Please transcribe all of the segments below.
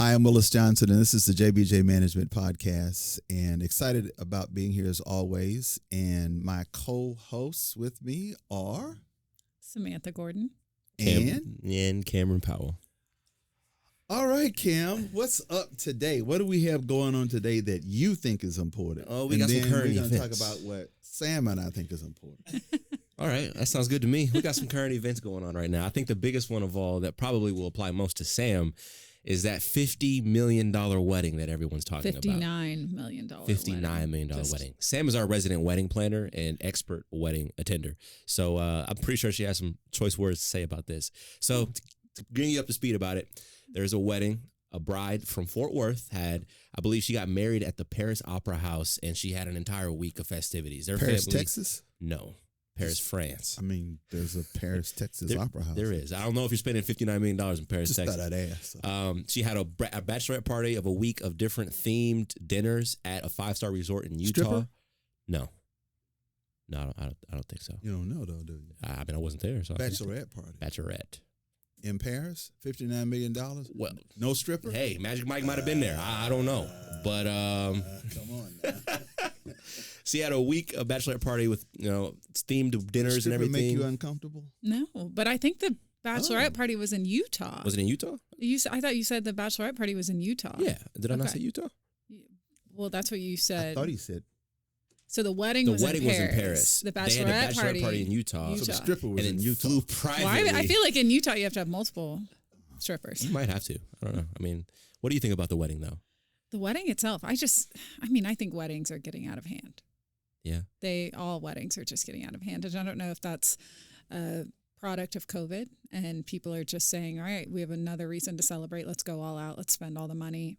Hi, I'm Willis Johnson, and this is the JBJ Management Podcast, and excited about being here as always. And my co-hosts with me are Samantha Gordon and Cameron Powell. All right, Cam, what's up today? What do we have going on today that you think is important? Oh, we got some current events. We're going to events. talk about what Sam and I think is important. All right, that sounds good to me. We got some current events going on right now. I think the biggest one of all that probably will apply most to Sam is that $50 million wedding that everyone's talking about. $59 million $59 million wedding. Sam is our resident wedding planner and expert wedding attender. So I'm pretty sure she has some choice words to say about this. So to bring you up to speed about it, there's a wedding. A bride from Fort Worth I believe she got married at the Paris Opera House, and she had an entire week of festivities. Their Paris, family, Texas? No. Paris, France. I mean, there's a Paris, Texas Opera House. There is. I don't know if you're spending $59 million in Paris, Just Texas. thought I'd ask. She had a bachelorette party of a week of different themed dinners at a 5-star resort in Utah. Stripper? No, I don't think so. You don't know, though, do you? I mean, I wasn't there. So Bachelorette party. Bachelorette. In Paris? $59 million? Well, no stripper? hey, Magic Mike might have been there. I don't know. But come on now. she had a week of bachelorette party with, themed dinners and Stripper everything. make you uncomfortable? No, but I think the bachelorette party was in Utah. Was it in Utah? I thought you said the bachelorette party was in Utah. Yeah. Did I not Okay. say Utah? Well, that's what you I said. thought he said. So the wedding The was wedding in was Paris. in Paris. The They had a bachelorette party in Utah. So the stripper was And in it Utah. flew privately. Well, I feel like in Utah you have to have multiple strippers. You might have to. I don't know. I mean, what do you think about the wedding, though? The wedding itself, I think weddings are getting out of hand. Yeah. All weddings are just getting out of hand. And I don't know if that's a product of COVID and people are just saying, all right, we have another reason to celebrate. Let's go all out. Let's spend all the money,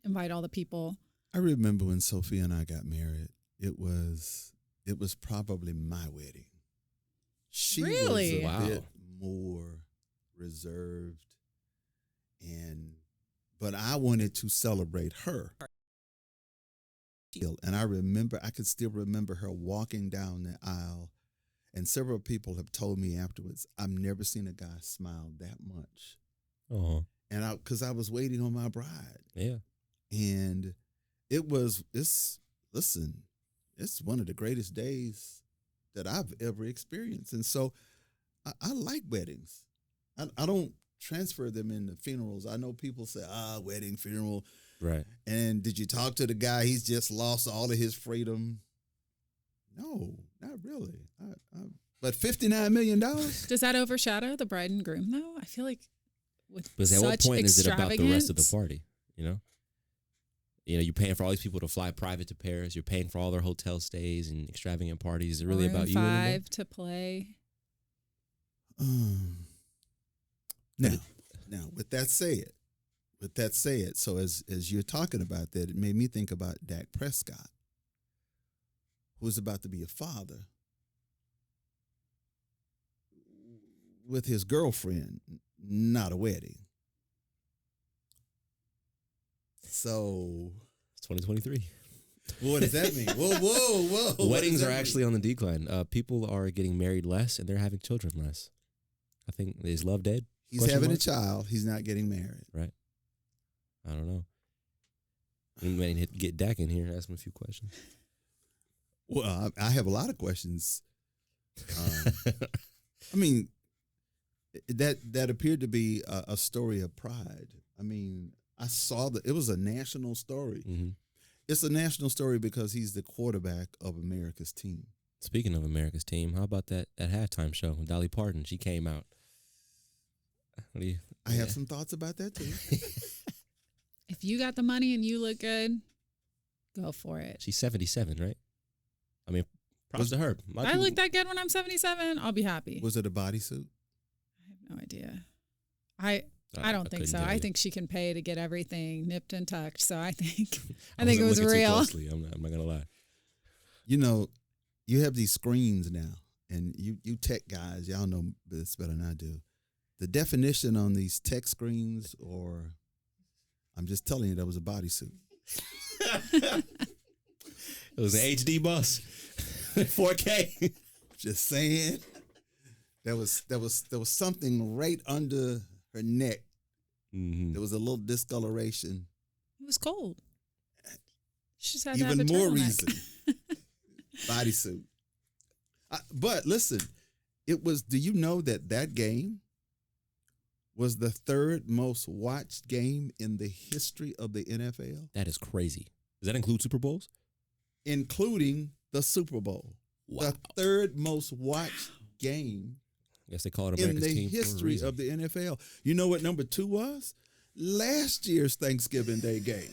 invite all the people. I remember when Sophia and I got married. It was probably my wedding. She Really? was a Wow. bit more reserved, but I wanted to celebrate her. And I could still remember her walking down the aisle, and several people have told me afterwards, I've never seen a guy smile that much. Oh. And because I was waiting on my bride. Yeah. And it's one of the greatest days that I've ever experienced. And so I like weddings. I don't transfer them into funerals. I know people say, wedding, funeral. Right. And did you talk to the guy? He's just lost all of his freedom. No, not really. But $59 million? Does that overshadow the bride and groom, though? I feel like with Because at what such point is it about the rest of the extravagance- party, you're paying for all these people to fly private to Paris. You're paying for all their hotel stays and extravagant parties. Is it really Maroon about you anymore? 5 to play. Now, with that said, so as you're talking about that, it made me think about Dak Prescott, who's about to be a father with his girlfriend, not a wedding. So, It's 2023. what does that mean? Whoa. Weddings are actually on the decline. People are getting married less, and they're having children less. I think, is love dead? He's Question having mark? a child. He's not getting married. Right. I don't know. We may get Dak in here and ask him a few questions. Well, I have a lot of questions. I mean, that appeared to be a story of pride. I mean, I saw that it was a national story. Mm-hmm. It's a national story because he's the quarterback of America's team. Speaking of America's team, how about that halftime show with Dolly Parton? She came out. I have some thoughts about that too. If you got the money and you look good, go for it. She's 77, right? I mean, props to her. If I look that good when I'm 77, I'll be happy. Was it a bodysuit? I have no idea. I don't think couldn't so. tell I you. think she can pay to get everything nipped and tucked. So I think I it wasn't was looking too real. closely. I'm not gonna lie. You have these screens now, and you tech guys, y'all know this better than I do. The definition on these tech screens, or I'm just telling you, that was a bodysuit. It was an HD bus, 4K. Just saying, there was something right under her neck Mm-hmm. There was a little discoloration. It was cold. She just had to Even have a more turtleneck. reason. Bodysuit. But listen, it was. Do you know that game was the third most watched game in the history of the NFL, That is crazy. Does that include Super Bowls? including the Super Bowl? Wow. The third most watched game I guess they call it in America's the team for a history reason. of the NFL. You know what number 2 was? Last year's Thanksgiving Day game.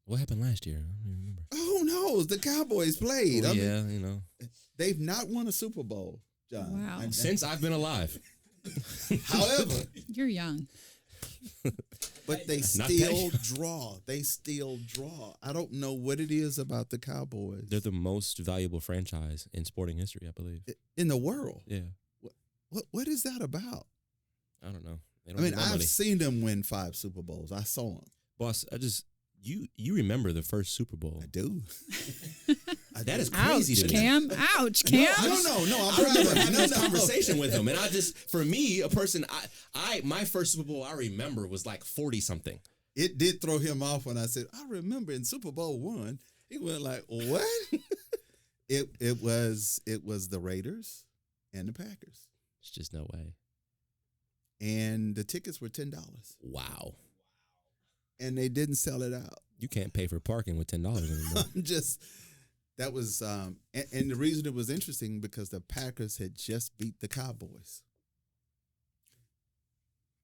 What happened last year? I don't even remember. Who knows? The Cowboys played. Well, I mean, yeah, you know. they've not won a Super Bowl, John. Wow. Since I've been alive. However, You're young. but they Not still draw. They still draw. I don't know what it is about the Cowboys They're the most valuable franchise in sporting history, I believe. in the world. Yeah. What is that about? I don't know. They I don't mean, have no I've money. seen them win 5 Super Bowls. I saw them. Boss, you remember the first Super Bowl. I do. That is Ouch, crazy to me. Cam. Ouch, Cam. I don't know. No, I'm I remember proud of having you. this conversation with him, and for me, a person, my first Super Bowl I remember was like 40 something. It did throw him off when I said, I remember in Super Bowl I. He went like, what? it was the Raiders and the Packers. It's just no way. And the tickets were $10. Wow. And they didn't sell it out. You can't pay for parking with $10 anymore. That was, and the reason it was interesting because the Packers had just beat the Cowboys.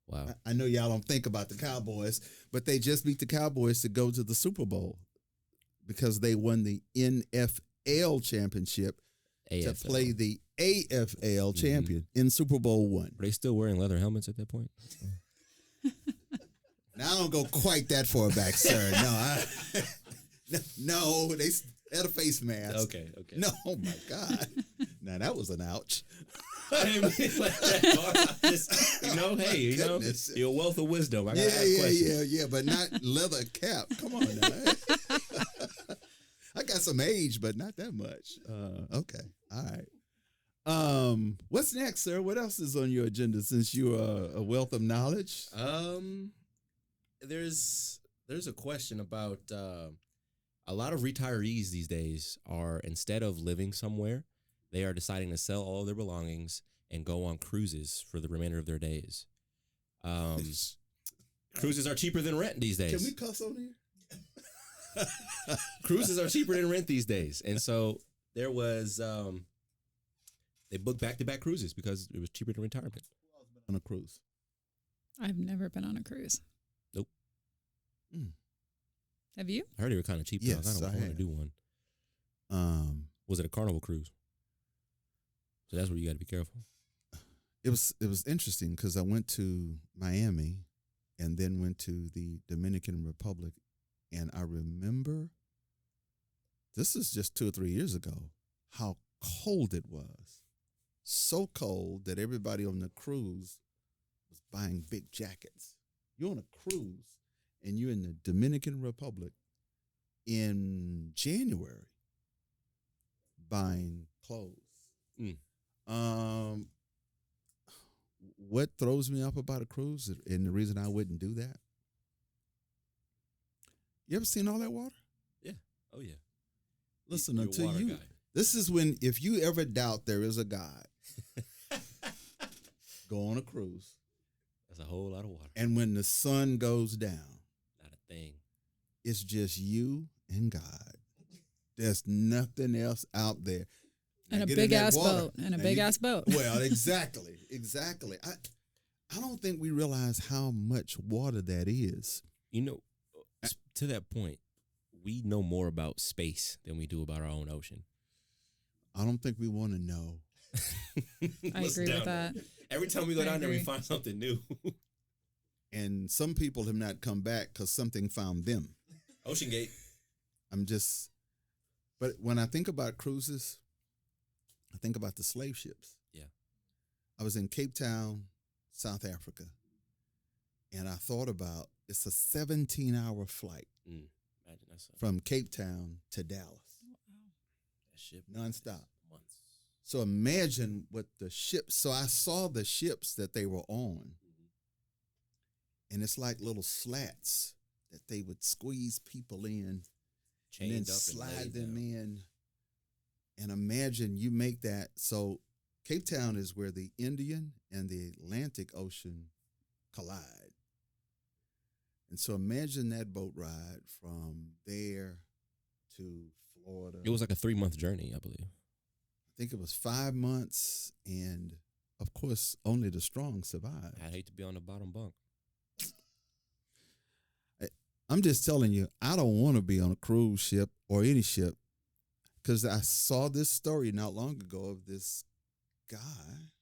Wow. I know y'all don't think about the Cowboys, but they just beat the Cowboys to go to the Super Bowl because they won the NFL championship to AFL. play the AFL champion in Super Bowl I. Were they still wearing leather helmets at that point? Now I don't go quite that far back, sir. No, they had a face mask. Okay. No, oh my God. Now that was an ouch. I didn't mean like that. I just, hey, Goodness. you're a wealth of wisdom. I gotta ask questions. Yeah, but not leather cap. Come on now. I got some age, but not that much. Okay. All right. What's next, sir? What else is on your agenda since you're a wealth of knowledge? There's a question about a lot of retirees these days are, instead of living somewhere, they are deciding to sell all of their belongings and go on cruises for the remainder of their days. Cruises are cheaper than rent these days. Can we cuss on here? Cruises are cheaper than rent these days. And so there was, they booked back-to-back cruises because it was cheaper than retirement. On a cruise. I've never been on a cruise. Nope. Have you? I heard they were kind of cheap. Yes, I I want to have. do one. Was it a Carnival cruise? So that's where you got to be careful. It was interesting because I went to Miami and then went to the Dominican Republic, and I remember, this is just 2 or 3 years ago, how cold it was. So cold that everybody on the cruise was buying big jackets. You're on a cruise and you're in the Dominican Republic in January buying clothes. What throws me off about a cruise, and the reason I wouldn't do that, you ever seen all that water? Yeah. Oh, yeah. Listen, You're a until water you, guy. this is when, if you ever doubt there is a God, go on a cruise. That's a whole lot of water. And when the sun goes down, Not a thing. it's just you and God. There's nothing else out there. And Now a get in big that ass water. boat. And a Now big you- ass boat. Well, exactly. I don't think we realize how much water that is. You know, to that point, we know more about space than we do about our own ocean. I don't think we want to know. I agree with that. Every time we go I down there, we agree. find something new. And some people have not come back because something found them. Ocean Gate. But when I think about cruises, I think about the slave ships. Yeah. I was in Cape Town, South Africa, and I thought about, it's a 17-hour flight Imagine that's from Cape Town to Dallas, that ship. nonstop. Months. So imagine what the ships, so I saw the ships that they were on, and it's like little slats that they would squeeze people in Chained and up then and slide laid them down. in. And imagine you make that. So Cape Town is where the Indian and the Atlantic Ocean collide. And so imagine that boat ride from there to Florida. It was like a 3-month journey, I believe. I think it was 5 months, and of course, only the strong survive. I'd hate to be on the bottom bunk. I'm just telling you, I don't want to be on a cruise ship or any ship, because I saw this story not long ago of this guy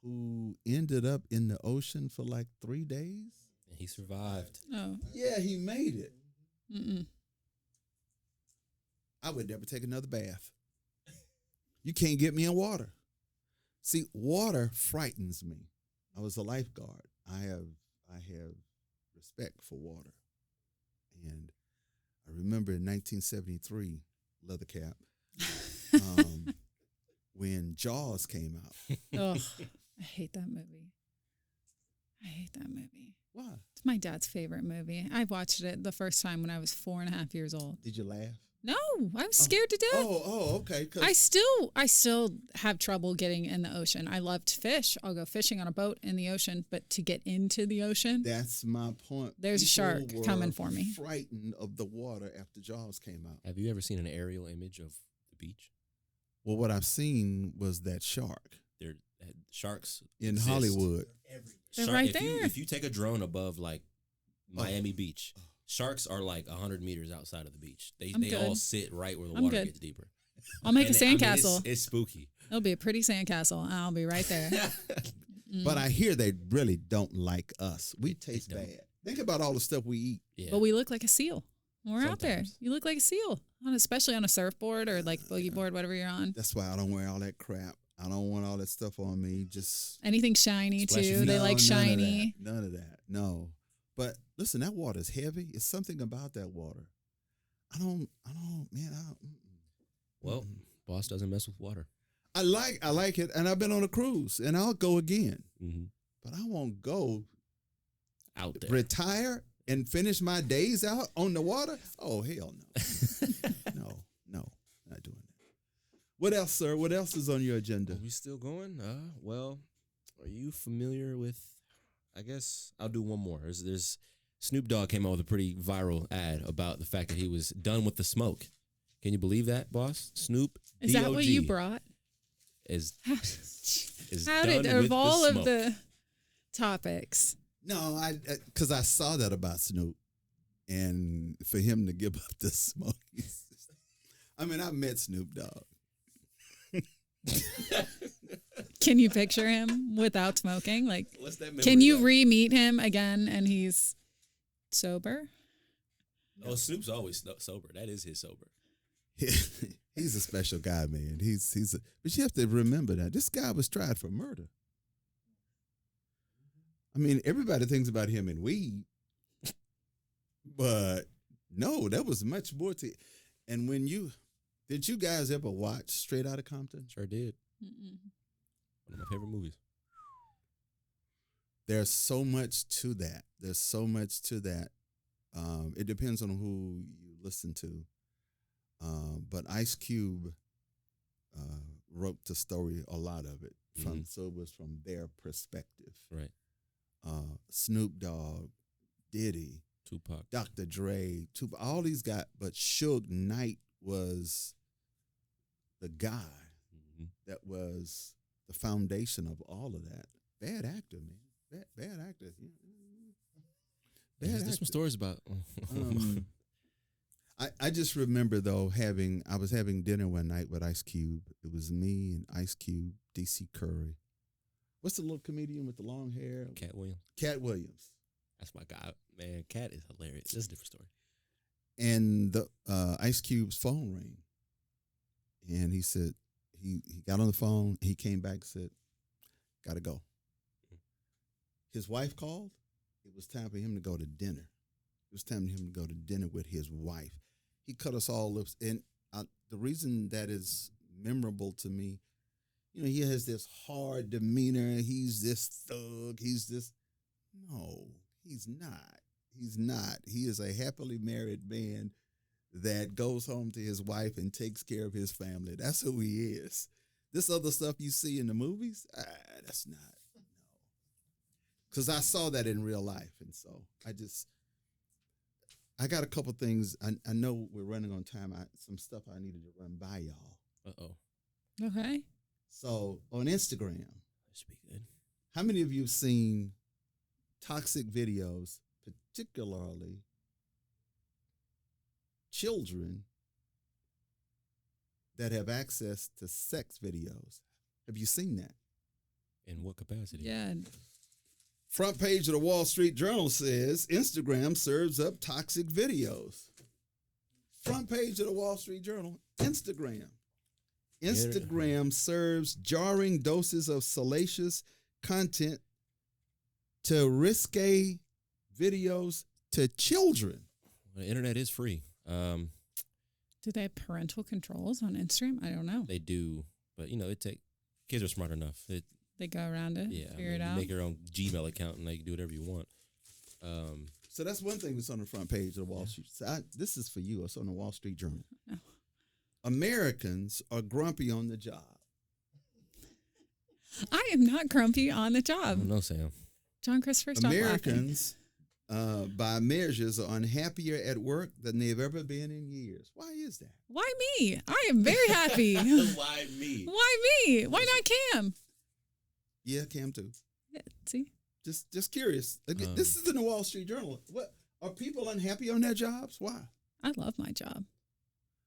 who ended up in the ocean for like 3 days. And he survived. Oh. Yeah, he made it. Mm-mm. I would never take another bath. You can't get me in water. See, water frightens me. I was a lifeguard. I have respect for water. And I remember in 1973, leather cap, when Jaws came out. Oh, I hate that movie. Why? It's my dad's favorite movie. I watched it the first time when I was 4.5 years old. Did you laugh? No, I was scared to death. Okay. 'Cause I still have trouble getting in the ocean. I love to fish. I'll go fishing on a boat in the ocean, but to get into the ocean, that's my point. There's a People shark coming for me. Frightened of the water after Jaws came out. Have you ever seen an aerial image of the beach? Well, what I've seen was that shark There, sharks in exist. Hollywood. They're right if there. If you take a drone above like Miami Beach, sharks are like 100 meters outside of the beach. They I'm all good. sit right where the I'm water good. gets deeper. I'll make a And I mean, sandcastle. it's spooky. It'll be a pretty sandcastle, and I'll be right there. But I hear they really don't like us. We taste don't. bad. Think about all the stuff we eat. Yeah. But we look like a seal when we're out there. Sometimes. You look like a seal, especially on a surfboard or like boogie board, whatever you're on. That's why I don't wear all that crap. I don't want all that stuff on me. Just Anything shiny Splashy too. feet. They No, like shiny. None of that. No. But listen, that water's heavy. It's something about that water. I don't. Well, boss doesn't mess with water. I like it, and I've been on a cruise, and I'll go again. Mm-hmm. But I won't go Out there. retire and finish my days out on the water. Oh hell no, no, not doing that. What else, sir? What else is on your agenda? Are we still going? Well, are you familiar with? I guess I'll do one more. There's Snoop Dogg came out with a pretty viral ad about the fact that he was done with the smoke. Can you believe that, boss? Snoop. Is that what you D.O.G. brought? Is How done did with of the all of smoke. the topics? No, because I saw that about Snoop, and for him to give up the smoke. I mean, I met Snoop Dogg. Can you picture him without smoking? Like, What's that memory can you like? re-meet him again and he's sober? Oh, Snoop's always sober. That is his sober. He's a special guy, man. But you have to remember that this guy was tried for murder. I mean, everybody thinks about him in weed, but no, there was much more to. And did you guys ever watch Straight Outta Compton? Sure did. Mm-mm. One of my favorite movies. There's so much to that. It depends on who you listen to. But Ice Cube wrote the story, a lot of it, so it was from their perspective. Right. Snoop Dogg, Diddy, Tupac. Dr. Dre, Tupac, all these guys. But Suge Knight was the guy that was the foundation of all of that. Bad actor, man. Bad actor. There's some stories about. I just remember though I was having dinner one night with Ice Cube. It was me and Ice Cube, DC Curry. What's the little comedian with the long hair? Cat Williams. Cat Williams. That's my guy. Man, Cat is hilarious. That's a different story. And the Ice Cube's phone rang. And he said, he got on the phone, he came back and said, gotta go. His wife called. It was time for him to go to dinner. It was time for him to go to dinner with his wife. He cut us all lips. And the reason that is memorable to me, he has this hard demeanor. He's this thug. No, he's not. He's not. He is a happily married man that goes home to his wife and takes care of his family. That's who he is. This other stuff you see in the movies, that's not. No. Because I saw that in real life. And so I got a couple things. I know we're running on time. Some stuff I needed to run by y'all. Uh-oh. Okay. So on Instagram, That should be good. how many of you have seen toxic videos, particularly children that have access to sex videos? Have you seen that? In what capacity? Yeah. Front page of the Wall Street Journal says Instagram serves up toxic videos. Front page of the Wall Street Journal, Instagram. Instagram serves jarring doses of salacious content to risque videos to children. The internet is free. Do they have parental controls on Instagram? I don't know. They do, but kids are smart enough. They go around it, figure it you out. make your own Gmail account and you can do whatever you want. So that's one thing that's on the front page of the Wall Street. So this is for you. It's on the Wall Street Journal. Oh. Americans are grumpy on the job. I am not grumpy on the I job. don't know, Sam. John Christopher, stop laughing. Americans, by measures, are unhappier at work than they've ever been in years. Why is that? Why me? I am very happy. Why me? Why me? Why not Cam? Yeah, Cam too. Yeah, see? Just curious. Again, this is in the Wall Street Journal. What are people unhappy on their jobs? Why? I love my job.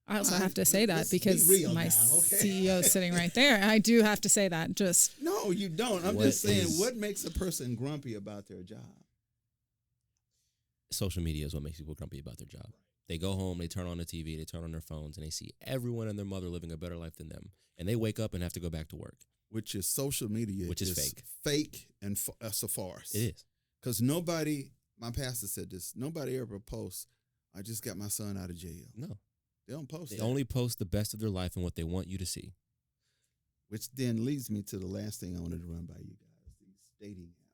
I also have to say that let's be because real my now, okay? CEO is sitting right there. I do have to say that. Just No, you don't. I'm What just saying, is- what makes a person grumpy about their job? Social media is what makes people grumpy about their job. They go home, they turn on the TV, they turn on their phones, and they see everyone and their mother living a better life than them. And they wake up and have to go back to work. Which is social media. Which is fake. Fake and it's a farce. It is. Because nobody, my pastor said this, nobody ever posts, I just got my son out of jail. No. They don't post They that. only post the best of their life and what they want you to see. Which then leads me to the last thing I wanted to run by you guys, these dating apps.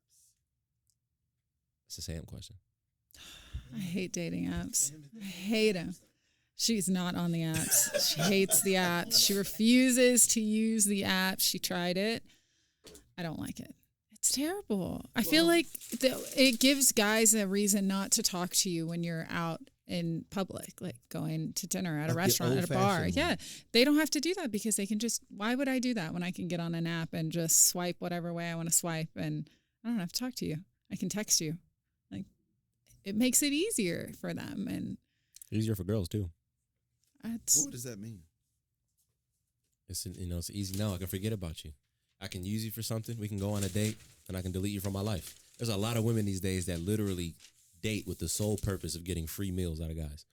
It's a Sam question. I hate dating apps. I hate them. She's not on the apps. She hates the apps. She refuses to use the apps. She tried it. I don't like it. It's terrible. I feel like it gives guys a reason not to talk to you when you're out in public, like going to dinner at a Like the restaurant, at a bar. old-fashioned Yeah. one. They don't have to do that because they can just, why would I do that when I can get on an app and just swipe whatever way I want to swipe and I don't have to talk to you. I can text you. Like, it makes it easier for them. And Easier for girls, too. it's, What does that mean? It's easy now. I can forget about you. I can use you for something. We can go on a date, and I can delete you from my life. There's a lot of women these days that literally date with the sole purpose of getting free meals out of guys.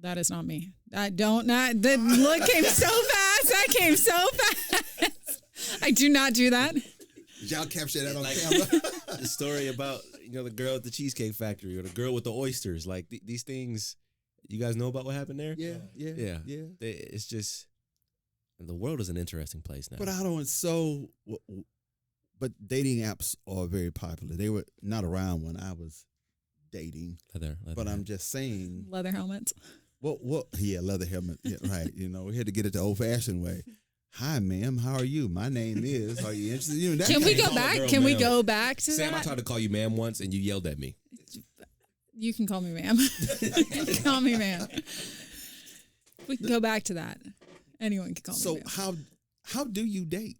that is not me. I don't not, the look came so fast. That came so fast. I do not do that. Did y'all capture that on Like- camera? The story about the girl at the Cheesecake Factory or the girl with the oysters. Like these things, you guys know about what happened there? Yeah. It's just the world is an interesting place now. But I don't, but dating apps are very popular. They were not around when I was dating, leather but I'm just saying, Leather helmets. yeah, leather helmet. Yeah, right. We had to get it the old fashioned way. Hi, ma'am. How are you? My name is. Are you interested? That Can we kind of- go call a back? girl Can we ma'am. go back to Sam, I that? tried to call you ma'am once, and you yelled at me. You can call me ma'am. You can call me ma'am. We can go back to that. Anyone can call So me ma'am. how do you date?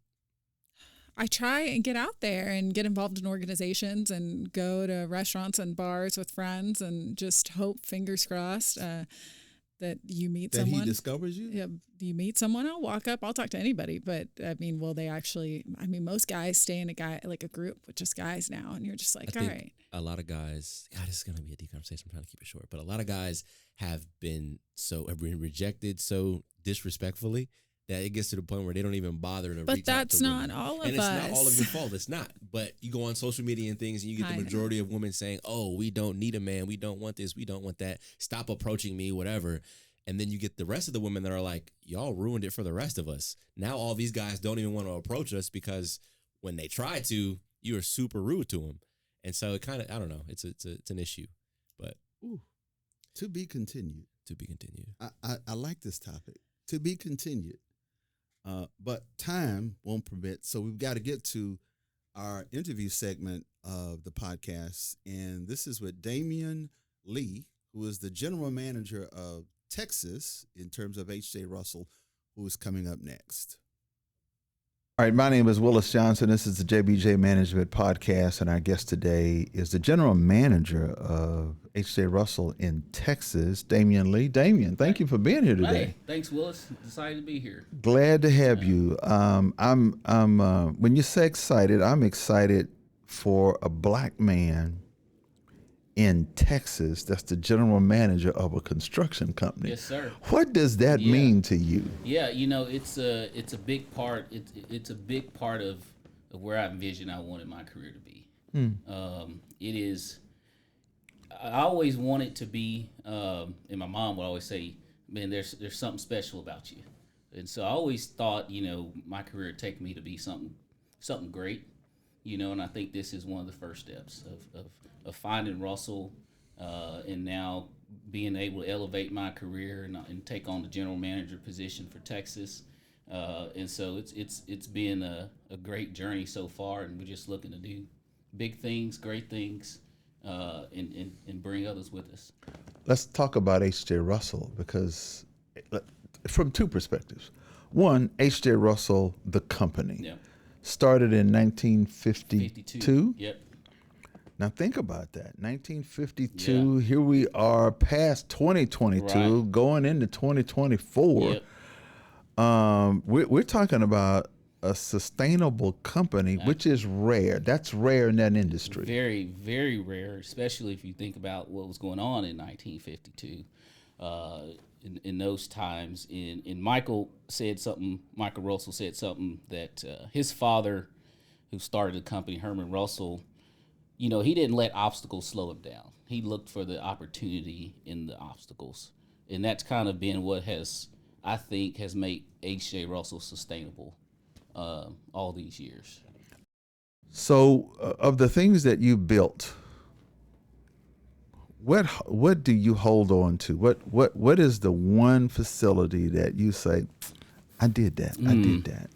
I try and get out there and get involved in organizations and go to restaurants and bars with friends and just hope, fingers crossed, that you meet That someone. he discovers you? Yeah, you meet someone, I'll walk up, I'll talk to anybody. But I mean, will they actually? I mean, most guys stay in a group with just guys now, and you're just like, I all think right. a lot of guys, God, this is going to be a deep conversation. I'm trying to keep it short. But a lot of guys have been rejected so disrespectfully that it gets to the point where they don't even bother to But reach out to that's not women. all of And it's us. not all of your fault. It's not. But you go on social media and things and you get I the know. majority of women saying, oh, we don't need a man. We don't want this. We don't want that. Stop approaching me, whatever. And then you get the rest of the women that are like, y'all ruined it for the rest of us. Now all these guys don't even want to approach us because when they try to, you are super rude to them. And so it kind of, I don't know, it's an issue, but Ooh, to be continued. to be continued. I like this topic. To be continued. But time won't permit. So we've got to get to our interview segment of the podcast. And this is with Damian Lee, who is the general manager of Texas in terms of H.J. Russell, who is coming up next. All right, my name is Willis Johnson. This is the JBJ Management Podcast, and our guest today is the general manager of H.J. Russell in Texas, Damian Lee. Damian, thank you for being here today. Hey, thanks, Willis. Decided to be here. Glad to have you. When you say excited, I'm excited for a black man in Texas that's the general manager of a construction company. Yes, sir. What does that mean to you? Yeah, it's a big part. It's a big part of where I envisioned I wanted my career to be. It is. I always wanted to be, and my mom would always say, "Man, there's something special about you," and so I always thought, my career would take me to be something great, and I think this is one of the first steps of finding Russell, and now being able to elevate my career and take on the general manager position for Texas. And so it's been a great journey so far, and we're just looking to do big things, great things, and bring others with us. Let's talk about H.J. Russell, because from two perspectives. One, H.J. Russell, the company, started in 1952. Yep. Now think about that. 1952, here we are past 2022, going into 2024. Yep. We're talking about a sustainable company, which is rare. That's rare in that industry. Very, very rare, especially if you think about what was going on in 1952. In those times, and Michael Russell said something that his father, who started the company, Herman Russell, he didn't let obstacles slow him down. He looked for the opportunity in the obstacles. And that's kind of been what I think has made H.J. Russell sustainable all these years. So of the things that you built, what do you hold on to? What is the one facility that you say, I did that, I did that?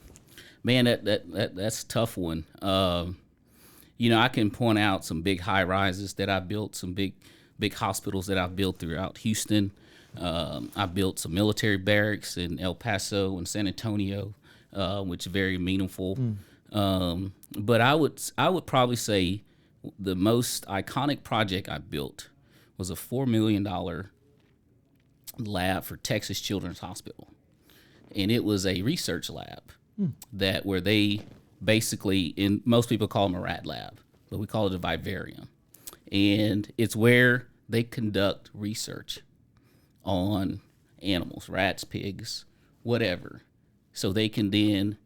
Man, that's a tough one. I can point out some big high rises that I built, some big hospitals that I've built throughout Houston. I built some military barracks in El Paso and San Antonio, which is very meaningful. But I would probably say the most iconic project I built was a $4 million lab for Texas Children's Hospital, and it was a research lab where they basically, most people call them a rat lab, but we call it a vivarium. And it's where they conduct research on animals, rats, pigs, whatever, so they can then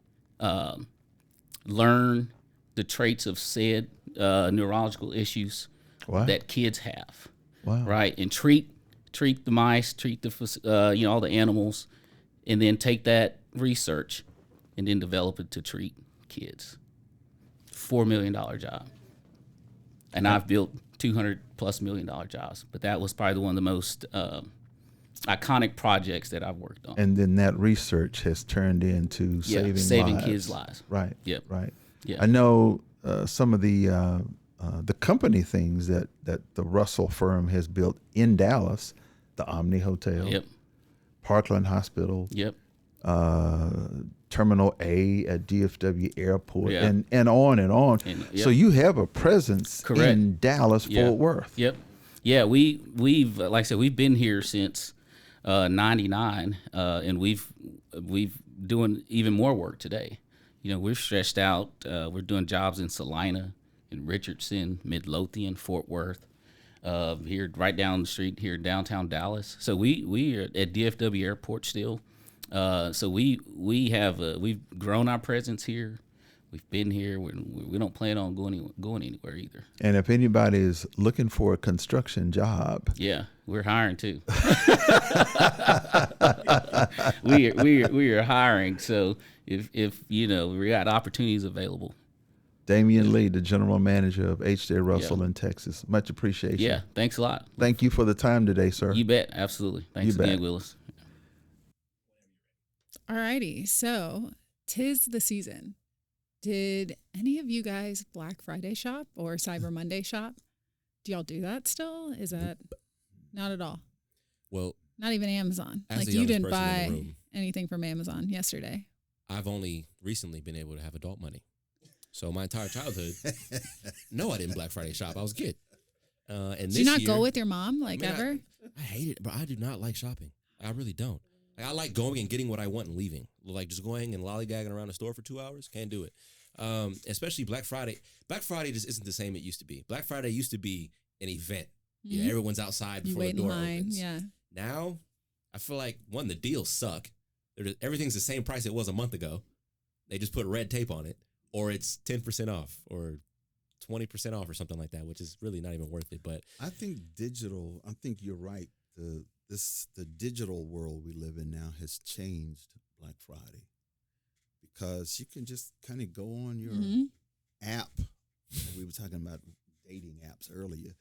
learn the traits of said neurological issues that kids have, right? And treat the mice, treat the all the animals, and then take that research and then develop it to treat kids. $4 million job. And I've built $200+ million jobs, but that was probably one of the most iconic projects that I've worked on. And then that research has turned into saving lives. Kids' lives. Right. Yep. Right. Yeah. I know some of the company things that the Russell firm has built in Dallas, the Omni Hotel, Parkland Hospital, Terminal A at DFW Airport, and on and on. So you have a presence in Dallas, Fort Worth. Yep. Yeah, we've like I said, we've been here since '99, and we've doing even more work today. We're stretched out. We're doing jobs in Salina, in Richardson, Midlothian, Fort Worth, here right down the street here in downtown Dallas. So we are at DFW Airport still. So we've grown our presence here. We've been here. We don't plan on going anywhere either. And if anybody is looking for a construction job, we're hiring too. we are hiring. So if we got opportunities available. Damian Lee, the general manager of H.J. Russell in Texas. Much appreciation. Yeah, thanks a lot. Thank you for the time today, sir. You bet, absolutely. Thanks You again, bet. Willis. Alrighty, so 'tis the season. Did any of you guys Black Friday shop or Cyber Monday shop? Do y'all do that still? Is that not at all? Well, Not even Amazon. as Like the you youngest didn't person in the buy room, anything from Amazon yesterday. I've only recently been able to have adult money. So my entire childhood, no, I didn't Black Friday shop. I was a kid. And Do this you not year, go with your mom like I mean, ever? I hate it, but I do not like shopping. I really don't. Like, I like going and getting what I want and leaving. Like just going and lollygagging around the store for 2 hours. Can't do it. Especially Black Friday. Black Friday just isn't the same it used to be. Black Friday used to be an event. Yeah, everyone's outside You before the wait in door line. opens. Yeah. Now, I feel like, one, the deals suck. Everything's the same price it was a month ago. They just put red tape on it, or it's 10% off or 20% off or something like that, which is really not even worth it. But I think you're right. The digital world we live in now has changed Black Friday because you can just kind of go on your app. We were talking about dating apps earlier.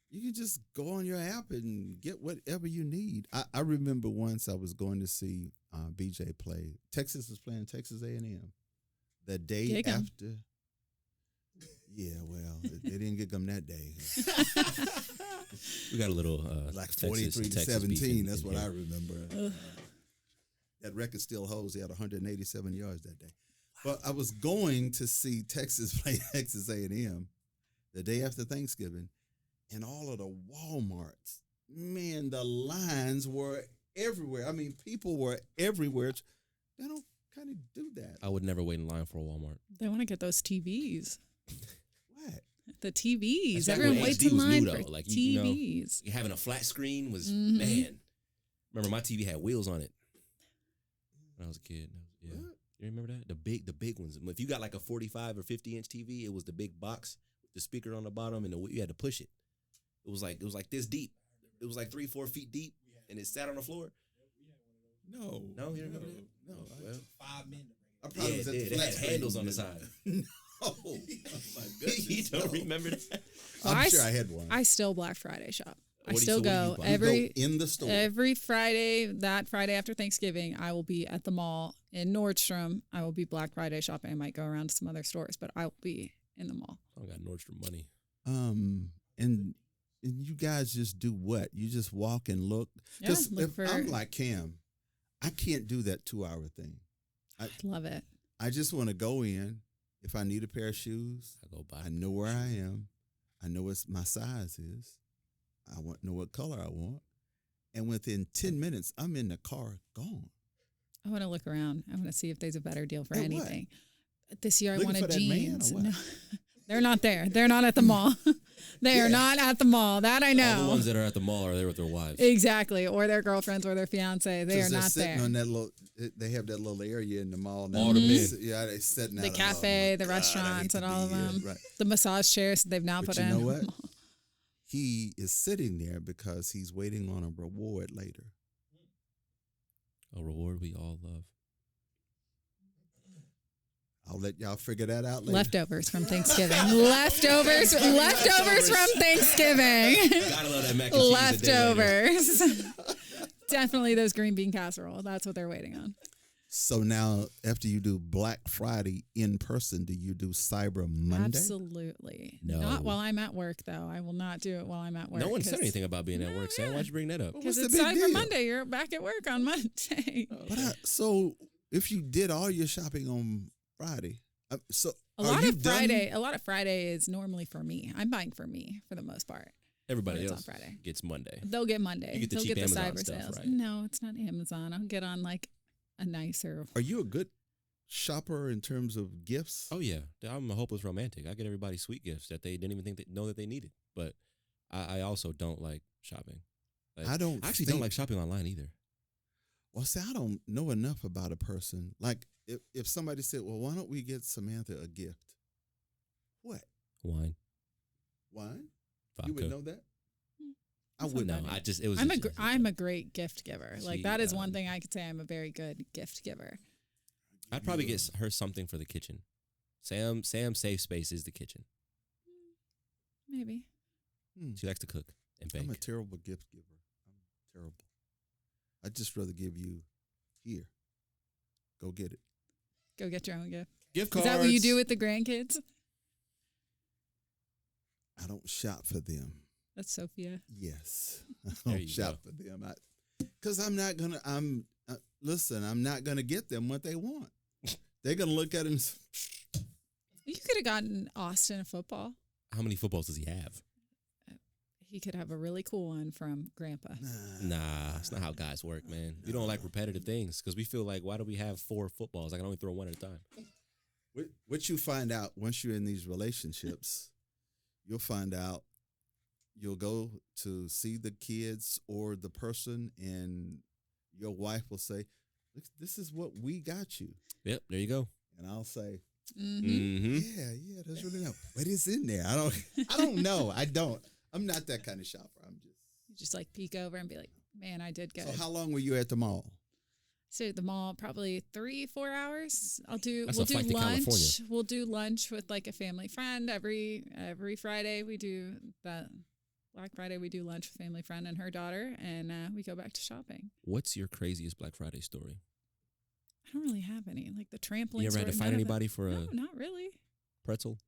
You can just go on your app and get whatever you need. I remember once I was going to see BJ play. Texas was playing Texas A&M. The day after. Yeah, well, they didn't get them that day. we got a little like Texas, 43 to Texas 17. beef That's in what here. I remember. That record still holds. He had 187 yards that day. But I was going to see Texas play Texas A&M the day after Thanksgiving, and all of the Walmarts, man, the lines were everywhere. I mean, people were everywhere. They don't kind of do that. I would never wait in line for a Walmart. They want to get those TVs. What? The TVs. That's back Everyone when waits HD in was line new, for though. Like, you know, TVs. having a flat screen was, Mhm. man. Remember, my TV had wheels on it when I was a kid. Yeah. What? You remember that? The big ones. If you got like a 45 or 50-inch TV, it was the big box with the speaker on the bottom, and you had to push it. It was like this deep. It was like 3-4 feet deep, and it sat on the floor. No. No, you remember that? No. Well, 5 minutes. I probably yeah, was it at the did. It flat had screen. handles on the side. No. Oh, my goodness. You don't no. remember that? Well, I'm sure I had one. I still Black Friday shop. I What do you- still so what do go you buy? You go every in the store. every Friday. That Friday after Thanksgiving, I will be at the mall in Nordstrom. I will be Black Friday shopping. I might go around to some other stores, but I will be in the mall. I got Nordstrom money. And you guys just do what? You just walk and look. Yeah, Because look if for- I'm like Cam, I can't do that 2-hour thing. Love it. I just want to go in. If I need a pair of shoes, I go buy. I know where I am. I know what my size is. I know what color I want. And within 10 minutes, I'm in the car gone. I want to look around. I want to see if there's a better deal for At what? anything. This year I Looking for wanted that man or jeans. what? No, they're not there. They're not at the mall. They are not at the mall. That I know. All the ones that are at the mall are there with their wives. Exactly, or their girlfriends or their fiance. They are 'Cause they're not sitting there. on that little. They have that little area in the mall. Now. All the men. Yeah, they sitting The out. cafe, oh my the God, I restaurants, hate and to all of be here. them. Right. The massage chairs that they've now But put you in. know what? He is sitting there because he's waiting on a reward later. A reward we all love. I'll let y'all figure that out later. Leftovers from Thanksgiving. Leftovers from Thanksgiving. Gotta love that mac and cheese. a day later. Leftovers. Definitely those green bean casserole. That's what they're waiting on. So now, after you do Black Friday in person, do you do Cyber Monday? Absolutely. No. Not while I'm at work, though. I will not do it while I'm at work. No one said anything about being at work, Sam. yeah. Why'd you bring that up? Because What's it's the big Cyber deal? Monday. You're back at work on Monday. But so if you did all your shopping on Friday, so A are lot you of done? Friday is normally for me. I'm buying for me for the most part. Everybody It's on else Friday. gets Monday. They'll get Monday. You get the They'll cheap get the Amazon cyber stuff, sales. right? No, it's not Amazon. I'll get on like a nicer. Are you a good shopper in terms of gifts? Oh yeah, I'm a hopeless romantic. I get everybody sweet gifts that they didn't even think know that they needed. But I also don't like shopping. Like, I don't I actually think- don't like shopping online either. Well, see, I don't know enough about a person. Like, if somebody said, well, why don't we get Samantha a gift? What? Wine, Wine? vodka. You would know that? I That's would not know. No, I just it was. I'm just- I'm a great gift giver. Like She, that is one thing I could say. I'm a very good gift giver. I'd probably get her something for the kitchen. Sam's safe space is the kitchen. Maybe. She likes to cook and bake. I'm a terrible gift giver. I'm terrible. I'd just rather give you here. Go get it. Go get your own gift. Gift Is cards. that what you do with the grandkids? I don't shop for them. That's Sophia. Yes. I There don't you shop for them. Because I'm not going to, listen, I'm not going to get them what they want. They're going to look at it and say, You could have gotten Austin a football. How many footballs does he have? He could have a really cool one from Grandpa. Nah, that's not how guys work, man. We don't like repetitive things because we feel like, why do we have 4 footballs? I can only throw one at a time. What you find out once you're in these relationships, you'll find out you'll go to see the kids or the person, and your wife will say, "Look, this is what we got you." Yep, there you go. And I'll say, Mm-hmm. yeah, that's really nice. What is in there? I don't know. I'm not that kind of shopper. I'm just. You just like peek over and be like, man, I did good. So how long were you at the mall? So at the mall, probably 3-4 hours. That's We'll a do flight to lunch. California. We'll do lunch with like a family friend every Friday. We do that. Black Friday, we do lunch with family friend and her daughter, and we go back to shopping. What's your craziest Black Friday story? I don't really have any. Like the trampoline. You ever had to fight anybody for No, a not really. pretzel?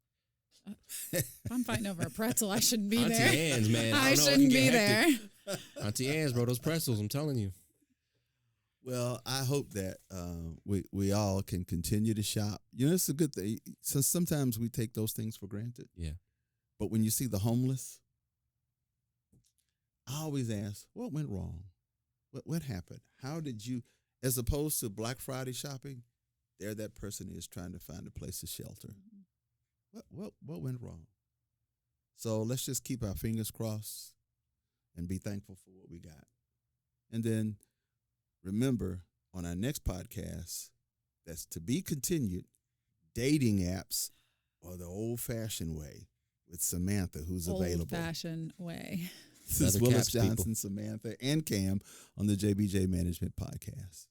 If I'm fighting over a pretzel, I shouldn't be Auntie there. Anne's, man. I don't know, it shouldn't can be get there. hectic. Auntie Anne's, bro, those pretzels, I'm telling you. Well, I hope that we all can continue to shop. You know, it's a good thing. So sometimes we take those things for granted. Yeah. But when you see the homeless, I always ask, what went wrong? What happened? How did you, as opposed to Black Friday shopping, there that person is trying to find a place to shelter. What went wrong? So let's just keep our fingers crossed and be thankful for what we got. And then remember, on our next podcast, that's to be continued, dating apps or the old-fashioned way with Samantha, who's available. Old-fashioned way. This is Leather Willis caps, people. Johnson, Samantha, and Cam on the JBJ Management Podcast.